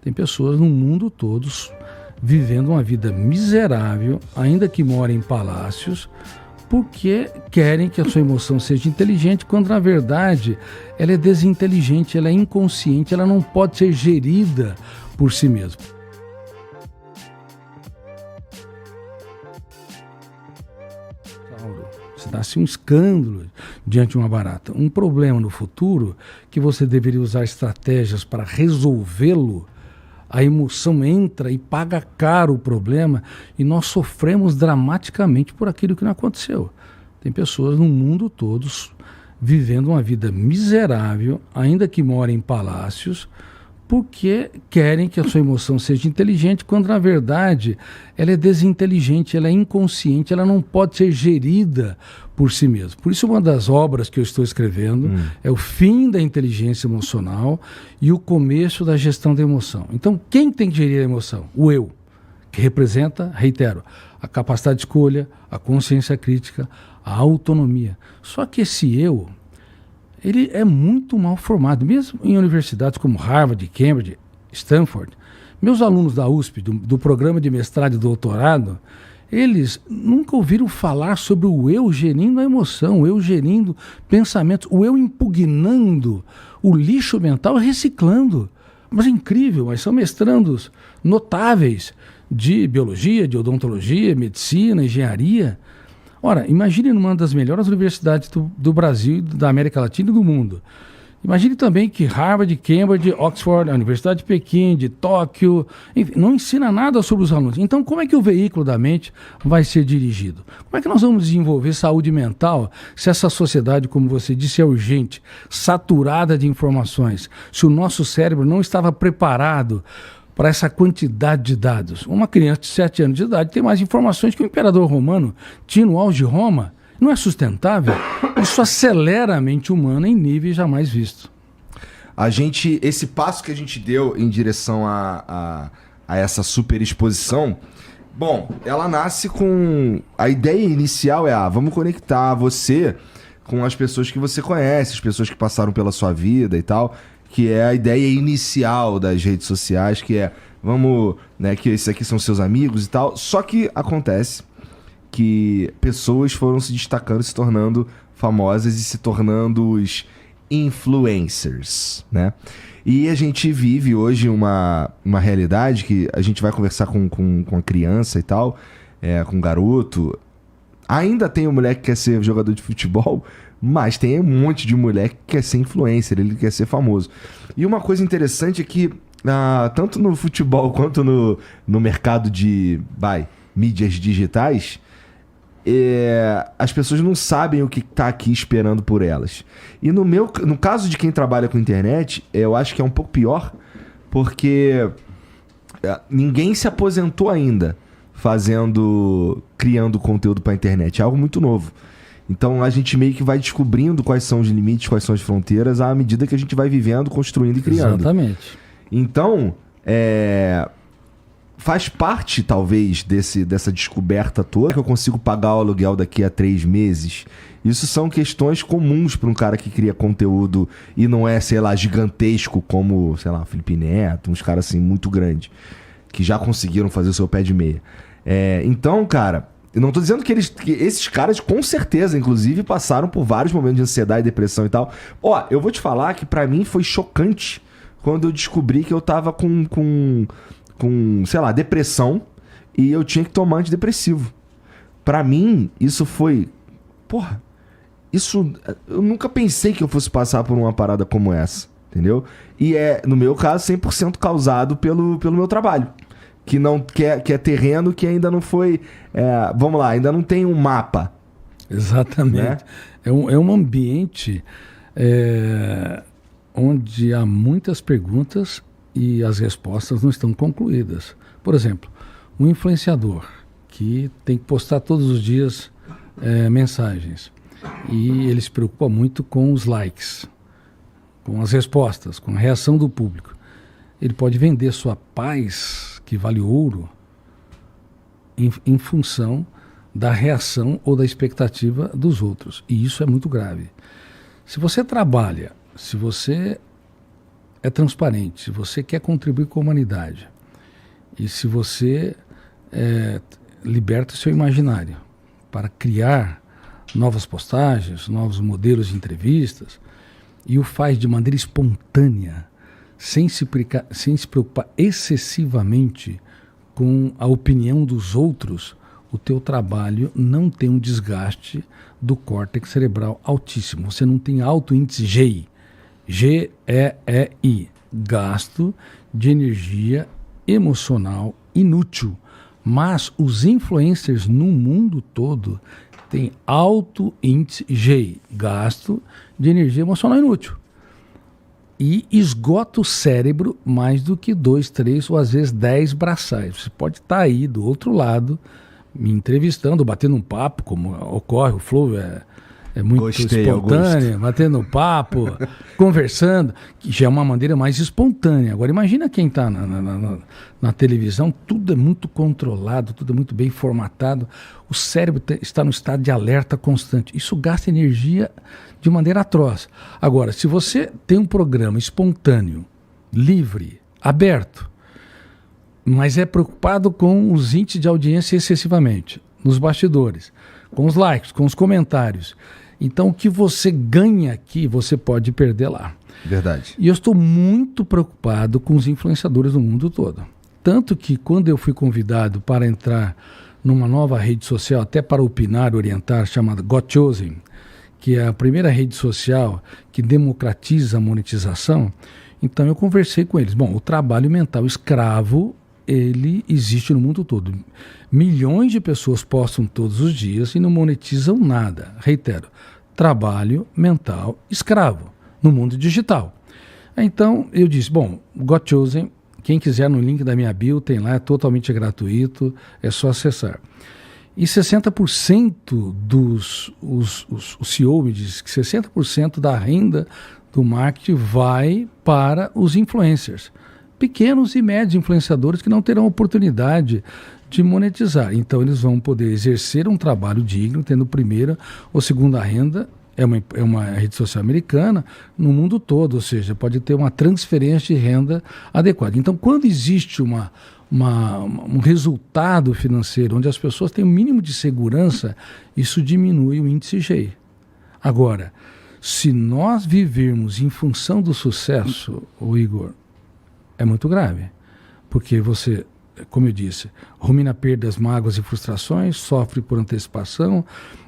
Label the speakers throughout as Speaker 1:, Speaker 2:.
Speaker 1: Tem pessoas no mundo todo vivendo uma vida miserável, ainda que morem em palácios, porque querem que a sua emoção seja inteligente, quando na verdade ela é desinteligente, ela é inconsciente, ela não pode ser gerida por si mesma. Você dá-se um escândalo diante de uma barata, um problema no futuro que você deveria usar estratégias para resolvê-lo. A emoção entra e paga caro o problema e nós sofremos dramaticamente por aquilo que não aconteceu. Tem pessoas no mundo todo vivendo uma vida miserável, ainda que morem em palácios, porque querem que a sua emoção seja inteligente, quando na verdade ela é desinteligente, ela é inconsciente, ela não pode ser gerida por si mesma. Por isso uma das obras que eu estou escrevendo é o fim da inteligência emocional e o começo da gestão da emoção. Então quem tem que gerir a emoção? O eu, que representa, reitero, a capacidade de escolha, a consciência crítica, a autonomia. Só que esse eu, ele é muito mal formado, mesmo em universidades como Harvard, Cambridge, Stanford. Meus alunos da USP, do programa de mestrado e doutorado, eles nunca ouviram falar sobre o eu gerindo a emoção, o eu gerindo pensamentos, o eu impugnando o lixo mental e reciclando. Mas é incrível, mas são mestrandos notáveis de biologia, de odontologia, medicina, engenharia. Ora, imagine numa das melhores universidades do Brasil, da América Latina e do mundo. Imagine também que Harvard, Cambridge, Oxford, a Universidade de Pequim, de Tóquio, enfim, não ensina nada sobre os alunos. Então, como é que o veículo da mente vai ser dirigido? Como é que nós vamos desenvolver saúde mental se essa sociedade, como você disse, é urgente, saturada de informações, se o nosso cérebro não estava preparado para essa quantidade de dados? Uma criança de 7 anos de idade tem mais informações que o imperador romano tinha no auge de Roma. Não é sustentável? Isso acelera a mente humana em níveis jamais vistos.
Speaker 2: Esse passo que a gente deu em direção a essa superexposição, bom, ela nasce com... A ideia inicial é, vamos conectar você com as pessoas que você conhece, as pessoas que passaram pela sua vida e tal, que é a ideia inicial das redes sociais, que é, vamos, né, que esses aqui são seus amigos e tal. Só que acontece que pessoas foram se destacando, se tornando famosas e se tornando os influencers, né? E a gente vive hoje uma realidade que a gente vai conversar com a criança e tal, com um garoto. Ainda tem um moleque que quer ser jogador de futebol, mas tem um monte de moleque que quer ser influencer, ele quer ser famoso. E uma coisa interessante é que, tanto no futebol quanto no mercado de mídias digitais, as pessoas não sabem o que está aqui esperando por elas. E no caso de quem trabalha com internet, eu acho que é um pouco pior, porque ninguém se aposentou ainda criando conteúdo para a internet. É algo muito novo. Então a gente meio que vai descobrindo quais são os limites, quais são as fronteiras, à medida que a gente vai vivendo, construindo e criando.
Speaker 1: Exatamente.
Speaker 2: Então, faz parte, talvez, dessa descoberta toda, que eu consigo pagar o aluguel daqui a 3 meses. Isso são questões comuns para um cara que cria conteúdo e não é, sei lá, gigantesco como, sei lá, Felipe Neto, uns caras assim muito grandes, que já conseguiram fazer o seu pé de meia. Então, cara, eu não tô dizendo que esses caras, com certeza, inclusive, passaram por vários momentos de ansiedade, depressão e tal. Eu vou te falar que pra mim foi chocante quando eu descobri que eu tava com sei lá, depressão e eu tinha que tomar antidepressivo. Pra mim, isso foi... eu nunca pensei que eu fosse passar por uma parada como essa, entendeu? E no meu caso, 100% causado pelo meu trabalho. Que é terreno que ainda não foi... vamos lá, ainda não tem um mapa.
Speaker 1: Exatamente. Né? É um ambiente onde há muitas perguntas e as respostas não estão concluídas. Por exemplo, um influenciador que tem que postar todos os dias mensagens e ele se preocupa muito com os likes, com as respostas, com a reação do público. Ele pode vender sua paz, que vale ouro, em função da reação ou da expectativa dos outros. E isso é muito grave. Se você trabalha, se você é transparente. Se você quer contribuir com a humanidade e se você liberta o seu imaginário para criar novas postagens, novos modelos de entrevistas e o faz de maneira espontânea, sem se preocupar excessivamente com a opinião dos outros, o teu trabalho não tem um desgaste do córtex cerebral altíssimo. Você não tem alto índice GEI. G-E-E-I. Gasto de energia emocional inútil. Mas os influencers no mundo todo têm alto índice GEI. Gasto de energia emocional inútil. E esgota o cérebro mais do que 2, 3 ou às vezes 10 braçais. Você pode estar aí do outro lado me entrevistando, batendo um papo, como ocorre, o flow é muito espontâneo, batendo um papo, conversando, que já é uma maneira mais espontânea. Agora imagina quem está na televisão, tudo é muito controlado, tudo é muito bem formatado, o cérebro está no estado de alerta constante. Isso gasta energia de maneira atroz. Agora, se você tem um programa espontâneo, livre, aberto, mas é preocupado com os índices de audiência excessivamente, nos bastidores, com os likes, com os comentários. Então, o que você ganha aqui, você pode perder lá.
Speaker 2: Verdade.
Speaker 1: E eu estou muito preocupado com os influenciadores no mundo todo. Tanto que, quando eu fui convidado para entrar numa nova rede social, até para opinar, orientar, chamada Got Chosen, que é a primeira rede social que democratiza a monetização, então eu conversei com eles. Bom, o trabalho mental escravo, ele existe no mundo todo. Milhões de pessoas postam todos os dias e não monetizam nada. Reitero, trabalho mental escravo no mundo digital. Então eu disse, bom, Got Chosen, quem quiser no link da minha bio, tem lá, é totalmente gratuito, é só acessar. E 60% o CEO me diz que 60% da renda do marketing vai para os influencers. Pequenos e médios influenciadores que não terão oportunidade de monetizar. Então eles vão poder exercer um trabalho digno, tendo primeira ou segunda renda. É uma rede social americana no mundo todo, ou seja, pode ter uma transferência de renda adequada. Então, quando existe um resultado financeiro onde as pessoas têm o mínimo de segurança, isso diminui o índice GEI. Agora, se nós vivermos em função do sucesso, o Igor, é muito grave, porque você, como eu disse, rumina perdas, mágoas e frustrações, sofre por antecipação,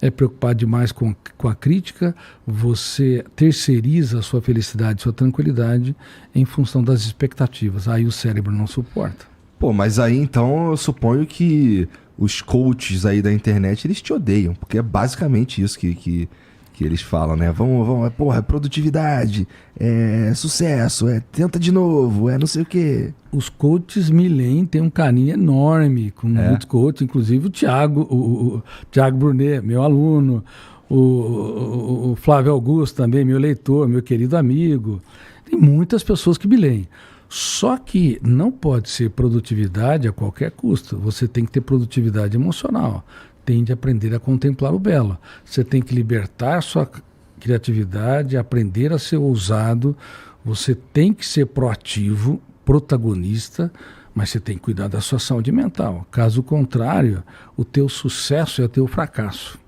Speaker 1: é preocupado demais com a crítica, você terceiriza a sua felicidade, sua tranquilidade em função das expectativas. Aí o cérebro não suporta.
Speaker 2: Pô, mas aí então eu suponho que os coaches aí da internet, eles te odeiam, porque é basicamente isso que eles falam, né? Vamos, porra, é produtividade, é sucesso, tenta de novo, não sei o quê.
Speaker 1: Os coaches me leem, tem um carinho enorme com muitos coaches, inclusive o Thiago Brunet, meu aluno, o Flávio Augusto também, meu leitor, meu querido amigo. Tem muitas pessoas que me leem. Só que não pode ser produtividade a qualquer custo. Você tem que ter produtividade emocional. Tem de aprender a contemplar o belo. Você tem que libertar sua criatividade, aprender a ser ousado. Você tem que ser proativo, protagonista, mas você tem que cuidar da sua saúde mental. Caso contrário, o teu sucesso é o teu fracasso.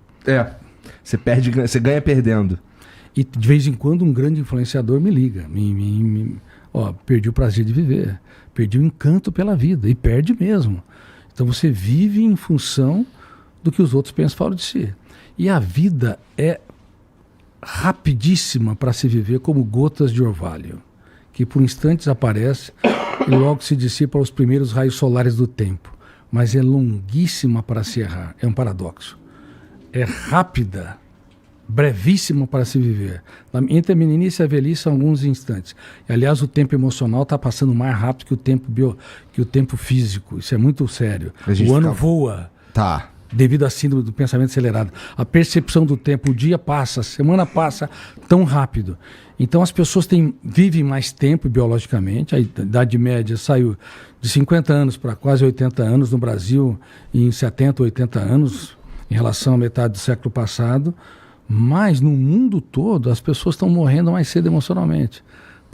Speaker 2: Você ganha perdendo.
Speaker 1: E de vez em quando um grande influenciador me liga. Perdi o prazer de viver, perdi o encanto pela vida, e perde mesmo. Então você vive em função do que os outros pensam fora de si. E a vida é rapidíssima para se viver como gotas de orvalho, que por instantes aparece e logo se dissipa aos primeiros raios solares do tempo. Mas é longuíssima para se errar. É um paradoxo. É rápida, brevíssima para se viver. Entre a meninice e a velhice são alguns instantes. E, aliás, o tempo emocional está passando mais rápido que o tempo físico. Isso é muito sério. O ano voa.
Speaker 2: Tá.
Speaker 1: Devido à síndrome do pensamento acelerado. A percepção do tempo, o dia passa, a semana passa tão rápido. Então as pessoas vivem mais tempo biologicamente. A idade média saiu de 50 anos para quase 80 anos no Brasil, e em 70, 80 anos, em relação à metade do século passado. Mas no mundo todo as pessoas estão morrendo mais cedo emocionalmente.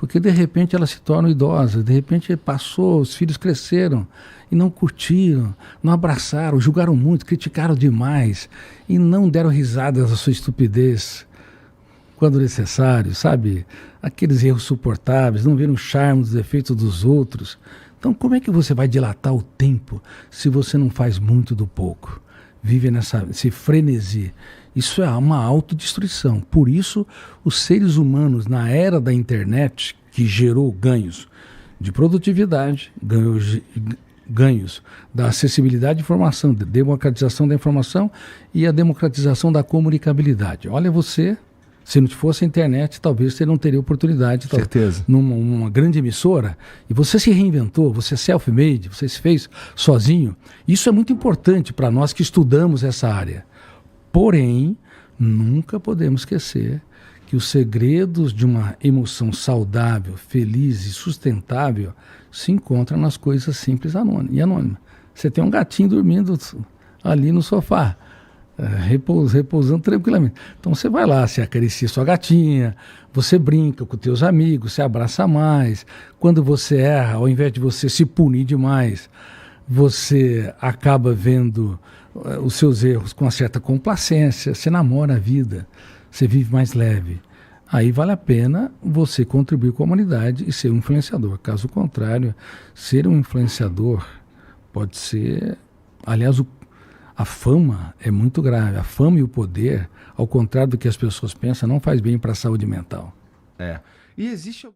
Speaker 1: Porque de repente ela se torna idosa, de repente passou, os filhos cresceram e não curtiram, não abraçaram, julgaram muito, criticaram demais e não deram risadas da sua estupidez quando necessário, sabe? Aqueles erros suportáveis, não viram o charme dos defeitos dos outros. Então, como é que você vai dilatar o tempo se você não faz muito do pouco? Vive nesse frenesi. Isso é uma autodestruição. Por isso, os seres humanos, na era da internet, que gerou ganhos de produtividade, ganhos da acessibilidade de informação, da democratização da informação e a democratização da comunicabilidade. Olha, você, se não fosse a internet, talvez você não teria oportunidade.
Speaker 2: Certeza.
Speaker 1: Numa grande emissora, e você se reinventou, você é self-made, você se fez sozinho. Isso é muito importante para nós que estudamos essa área. Porém, nunca podemos esquecer que os segredos de uma emoção saudável, feliz e sustentável se encontram nas coisas simples e anônimas. Você tem um gatinho dormindo ali no sofá, repousando tranquilamente. Então você vai lá, você acaricia sua gatinha, você brinca com teus amigos, você abraça mais. Quando você erra, ao invés de você se punir demais, você acaba vendo os seus erros com uma certa complacência, você namora a vida, você vive mais leve. Aí vale a pena você contribuir com a humanidade e ser um influenciador. Caso contrário, ser um influenciador pode ser... Aliás, a fama é muito grave. A fama e o poder, ao contrário do que as pessoas pensam, não faz bem para a saúde mental.
Speaker 2: E existe...